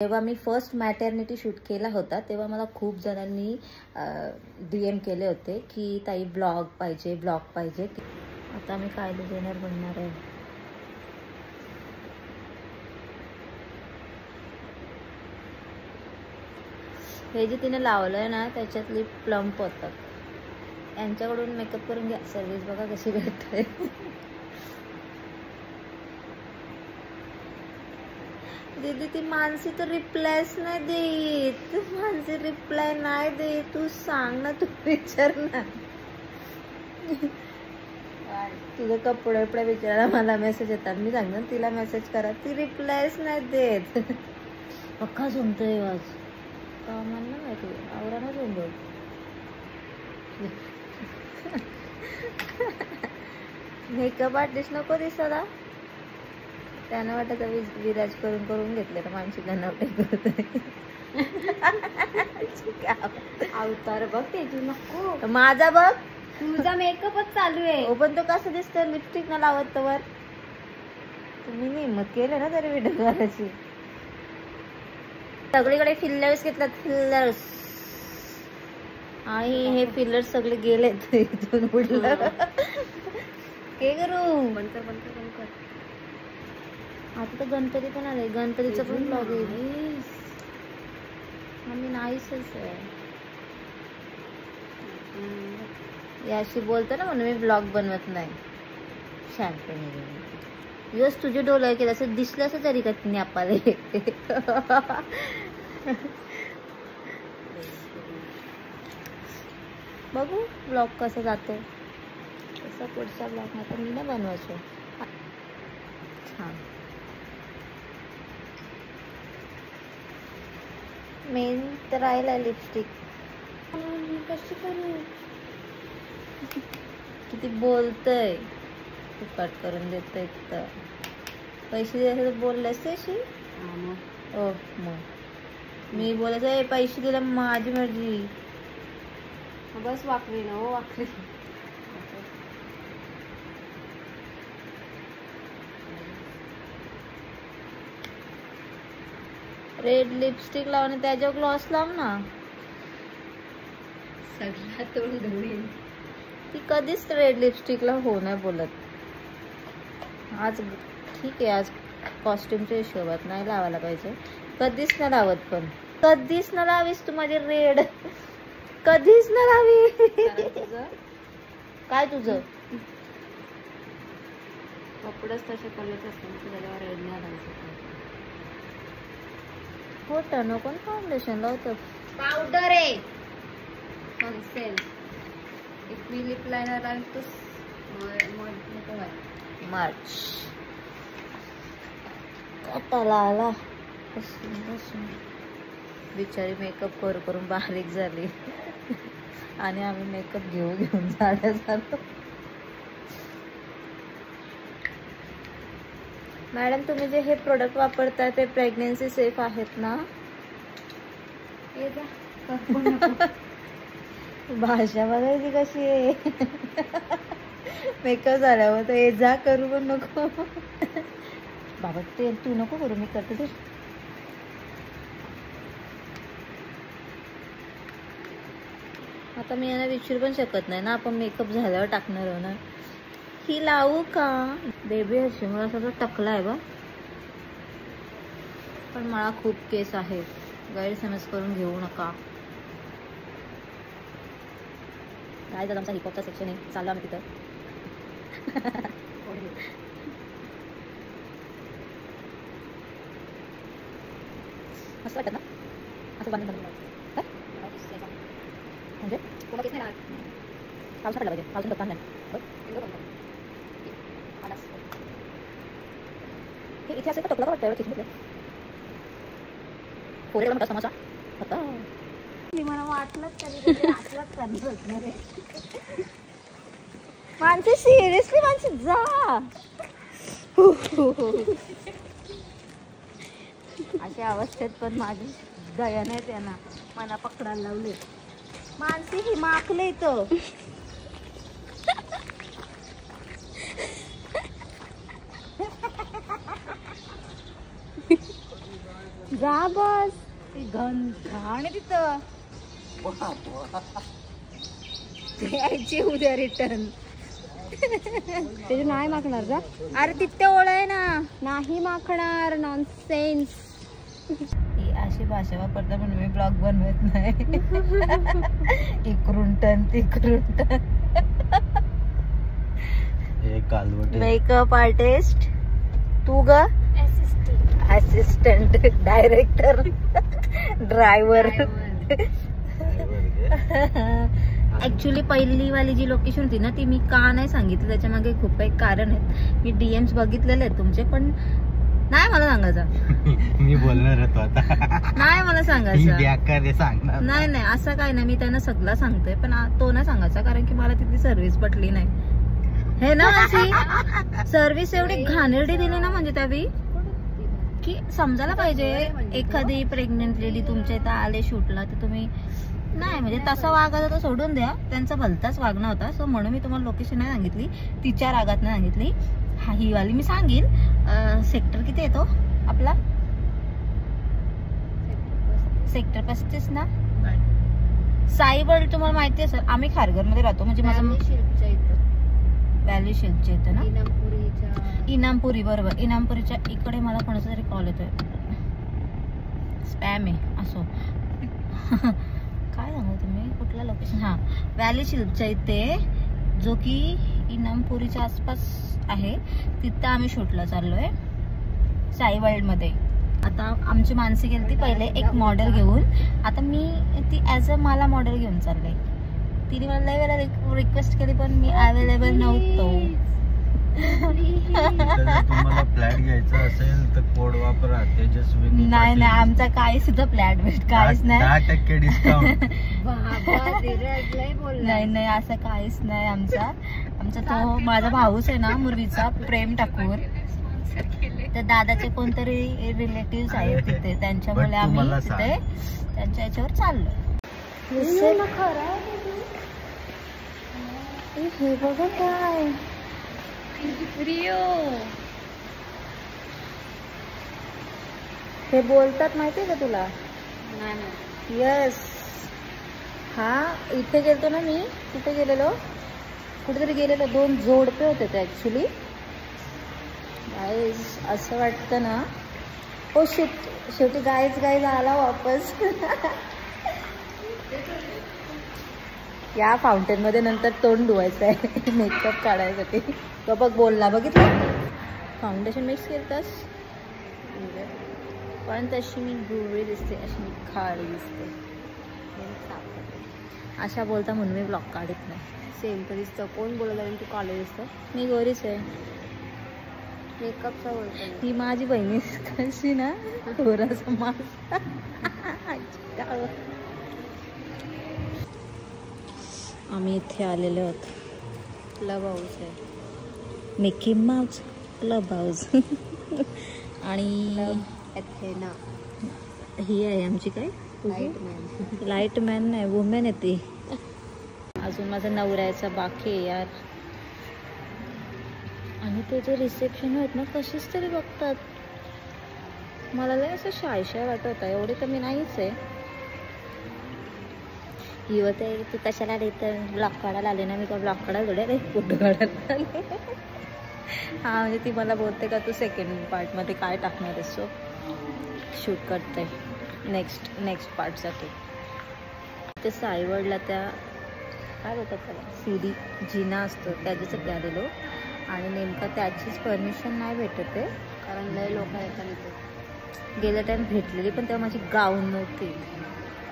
जेव्हा मी first maternity shoot केला होता तेव्हा मला खूप जणांनी DM केले होते की ताई ब्लॉग पाहिजे ब्लॉग पाहिजे. आता मी काय डिझायनर बनणार आहे. हे जे तिने लावलंय ना त्याच्यातली प्लम्प होतात. यांच्याकडून मेकअप करून घ्या. सर्विस बघा कशी भेटते. दीदी ती मानसी तर रिप्लायच नाही देत. मानसी रिप्लाय नाही दे. तू सांग ना, तू विचार ना. तुझे कपडे वपडे विचारायला मला मेसेज येतात. मी सांगणार तिला मेसेज करा. ती रिप्लायच नाही देत. पक्का झुमतोय आज का म्हणणं माहिती. आवरा ना झुंब. मेकअप आर्टिस्ट नको दिसायला. त्यानं वाटत विराज करून करून घेतले तर माणशी नवटे करतोय. अवतार बघ तेजू नको. माझा बघ. तुझा मेकअपच चालू आहे. हो पण तो कसं दिसतोय लिपस्टिक न लावत तर. तुम्ही हिम्मत केलं ना तरी व्हिडिओ करायची. सगळीकडे फिल्लर्स घेतल्यात. फिल्लर्स आणि हे फिल्लर्स सगळे गेलेत. इथून उडलं. हे करू बनकर बनकर बनकर. आता तर गणपती पण आले. गणपतीचं पण ब्लॉग येईल. आम्ही नाहीच आहे याशी बोलतो ना म्हणून मी ब्लॉग बनवत नाही. शॅम्पेन यस तुझे डोळे केलं असं दिसलं असं तरी का तिने आपले. बघू ब्लॉग कसा जातो. तसा पुढचा ब्लॉग आता मी ना बनवायचो. छान मेन तर राहिला लिपस्टिक. कशी करू. किती बोलतय. तू कट करून देतोय. तर पैसे द्यायचे बोललेस तशी. ओ मग मी बोलायचं पैसे दिले माझी मर्जी. बस वाकली ना हो वाकली. रेड लिपस्टिक लावणे त्याच्यावर ग्लॉस लाव ना. सगळा तोंड धुळी. ती कधीच रेड लिपस्टिकला हो नाही बोलत. आज ठीक आहे आज कॉस्ट्युमच्या हिशोबात नाही लावायला पाहिजे. कधीच नाही लावत. पण कधीच न लावीस तू माझी रेड. कधीच न लावी. काय तुझं कपडेच तसे कलरच असतात त्याच्यावर रेड नाही लावायचं. खोटं नको फाउंडेशन लावतो. पावडर आहे कन्सेल. इफ मी लिप लाइनर लावतो मार्च कटाला आला. बिचारी मेकअप करून बारीक झाली आणि आम्ही मेकअप घेऊन झाडा झालो. मॅडम तुम्ही जे हे प्रोडक्ट वापरताय ते प्रेग्नेन्सी सेफ आहेत ना. भाषा बघायची कशी आहे. मेकअप झाल्यावर तर ये जा करू पण नको. बाबा ते तू नको करू मी करते ते. आता मी यांना विचारू पण शकत नाही ना. आपण मेकअप झाल्यावर टाकणार आहोत ना. ही लावू का बेबी. अशी मला सगळं टकला आहे बा. पण मला खूप केस आहे. गैरसमज करून घेऊ नका. काय झालं आमचा हिपहॉपचा सेक्शन आहे. चाललो आम्ही तिथं. असं वाटत ना असं बांधून म्हणजे पाऊस पडला पाहिजे. पाऊस बघ हे इथे असेल तर टकला वाटतं. एवढं पोरे एवढा मोठा समोसा होता. मला वाटलंच कधी मानसी सिरियसली मानसी जा. अशा अवस्थेत पण माझी दया नाही त्यांना. मला पकडायला लावले. मानसी ही माकले इथं. जा बस. घाण आहे तिथं. यायची उद्या रिटर्न. त्याचे नाही मागणार जा. अरे तिथे ओळ आहे ना. नाही मागणार. नॉनसेन्स. ही अशी भाषा वापरता म्हणून मी ब्लॉग बनवत नाही. इकडून टन तिकडून टन. मेकअप आर्टिस्ट तू ग. Assistant director driver. ऍक्च्युली पहिली वाली जी लोकेशन होती ना ती मी का नाही सांगितली त्याच्या मागे खूप काही कारण आहेत. मी डीएम्स बघितलेले आहेत तुमचे पण नाही मला सांगायचं. मी बोलणार होतो आता. नाही मला सांगायचं. नाही नाही असं काय नाही. मी त्यांना सगळं सांगतोय पण तो नाही सांगायचा कारण की मला तिथली सर्व्हिस पटली नाही. हे ना माझी सर्व्हिस एवढी घाणेरडी दिली ना म्हणजे त्यावेळी की समजायला पाहिजे. एखादी प्रेग्नेंट लेडी तुमच्या इथं आले शूटला तर तुम्ही नाही म्हणजे तसा वागायचा तर सोडून द्या. त्यांचा भलताच वागणं होता. सो म्हणून मी तुम्हाला लोकेशन नाही सांगितली. तिच्या रागात नाही सांगितली. हा ही वाली मी सांगेन. सेक्टर किती येतो आपला. सेक्टर 35 ना. साई वर्ल्ड तुम्हाला माहिती असेल. आम्ही खारघर मध्ये राहतो म्हणजे माझं व्हॅली शिल्पच्या इथं ना. इनामपुरी बरोबर. इनामपुरीच्या इकडे मला कोणाचा तरी कॉल येतोय. स्पॅम आहे असो. काय सांगू तुम्ही कुठला लोकेशन. हा व्हॅली शिल्पच्या इथे जो की इनामपुरीच्या आसपास आहे तिथं आम्ही शूटला चाललोय साई वर्ल्ड मध्ये. आता आमची मानसी गेली पहिले एक मॉडेल घेऊन. आता मी ती ऍज अ मला मॉडेल घेऊन चालले. तिने मला लय वेळा रिक्वेस्ट केली पण मी अवेलेबल नव्हतो. तुम्हाला फ्लॅट घ्यायचा असेल तर कोड वापरा तेजस्वी. नाही आमचा काही सुद्धा फ्लॅट भेट काहीच नाही. 10% डिस्काउंट. नाही असं काहीच नाही. आमचा तो माझा भाऊच आहे ना मुरवीचा प्रेम ठाकूर. तर दादाचे कोणतरी रिलेटिव्ह आहेत तिथे त्यांच्यामुळे आम्ही तिथे त्यांच्या याच्यावर चाललो. हे बघा काय रिओ हे बोलतात माहितीये का तुला. यस. हा इथे गेलतो ना मी. तिथे गेलेलो कुठेतरी गेलेलो. 2 जोडपे होते ते ऍक्च्युली. गाईज असं वाटतं ना. हो शेवटी गाईज आला वापस. या फाउंटेन मध्ये नंतर तोंड धुवायचं आहे मेकअप काढायसाठी. तो बघ बोलला बघितलं. फाउंडेशन मिक्स केलंस पण तशी मी गोरी दिसते अशी मी काळी दिसते. अशा बोलता म्हणून मी ब्लॉग काढत नाही. सेम तर दिसतं. कोण बोलत तू काळे दिसतं. मी गोरीच आहे. मेकअपचा बोलतो. ही माझी बहिणी कशी ना थोडासा मास. आम्ही इथे आलेलो आहोत. क्लब हाऊस आहे. Mickey Mouse club house. आणि एथेना ही आहे आमची काय लाईट मॅन नाही वुमेन आहे ती. अजून माझा नवऱ्याचा बाकी आहे यार. आणि ते जे रिसेप्शन आहेत ना कशीच तरी बघतात. मला लय असं शाय वाटत आहे. एवढे तर मी नाहीच आहे. ते तू कशाला आले तर ब्लॉग काढायला आले ना. मी का ब्लॉग काढायला थोडे रे फोटो काढायला आले. हा म्हणजे ती मला बोलते का तू सेकंड पार्टमध्ये काय टाकणार आहेस. सो शूट करते नेक्स्ट पार्टसाठी. ते साईवडला त्या काय बोलतात त्याला सीडी जिना असतो त्याच्यासाठी आलेलो. आणि नेमकं त्याचीच परमिशन नाही भेटत आहे कारण लय लोक येतात इथे. गेल्या टाइम भेटलेली पण तेव्हा माझी गाऊन नव्हती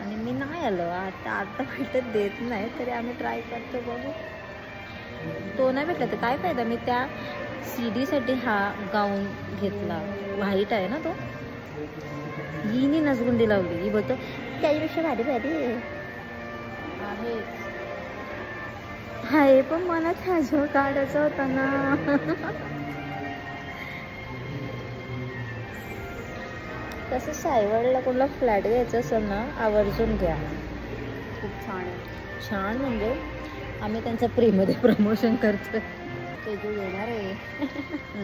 आणि मी नाही आलो. आता भेटत देत नाही तरी आम्ही ट्राय करतो बघू. तो नाही भेटला तर काय फायदा. मी त्या सीडीसाठी हा गाऊन घेतला. व्हाईट आहे ना तो. हिने नसगुंडी लावली. ही बोलतो त्याच्यापेक्षा भारी आहे. हाय पण मला त्याच्यावर काढायचा होता ना. तसं साईवडला कोणाला फ्लॅट घ्यायचं असेल ना आवर्जून घ्या. खूप छान आहे. छान म्हणजे आम्ही त्यांचं फ्रीमध्ये प्रमोशन करतो. तेजू येणार आहे.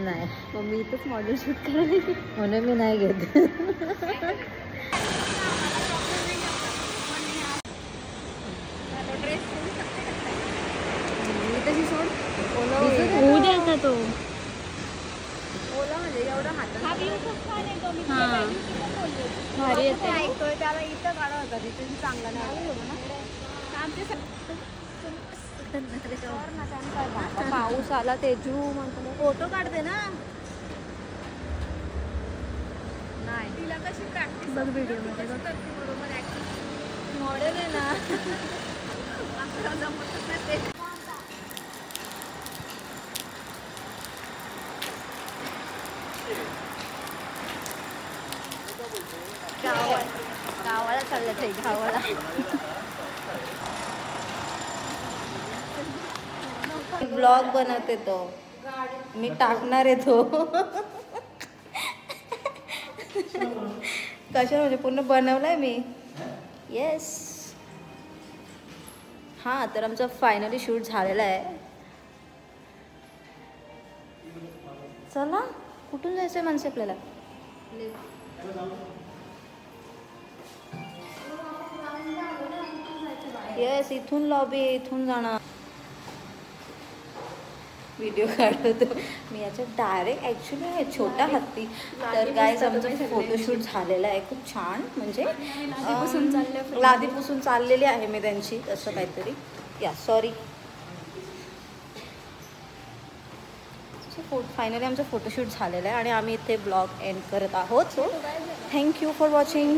नाही, मग मी इथंच मॉडेल शूट करायला. म्हणून मी नाही घेत. मी तशी सोड. होऊ दे आता तो. ओला म्हणजे एवढं हातात. हां. भारी येते. त्याला इथं काढा होता तिथे चांगला नाही पाऊस आला तेजू म्हणतो फोटो काढते ना. नाही तिला कशी प्रॅक्टिस बघ व्हिडिओ मध्ये बरोबर मॉडेल आहे ना. गावाला चाललं ते गावाला. ब्लॉग बनवते तो, मी टाकणार आहे तो. कशा म्हणजे पूर्ण बनवलाय मी. येस. हां, तर आमचं फायनली शूट झालेलं आहे. चला, कुठून जायचं आहे माणसं आपल्याला? येस, इथून लॉबी, इथून जाणार. व्हिडिओ काढतो मी याच्यात डायरेक्ट. ॲक्च्युली आहे छोटा हत्ती. तर गाईज आमचं फोटोशूट झालेलं आहे खूप छान. म्हणजे लादीपासून चाललेली आहे मी त्यांची, असं काहीतरी. या सॉरी. फायनली आमचं फोटोशूट झालेलं आहे आणि आम्ही इथे ब्लॉग एंड करत आहोत. So thank you for watching.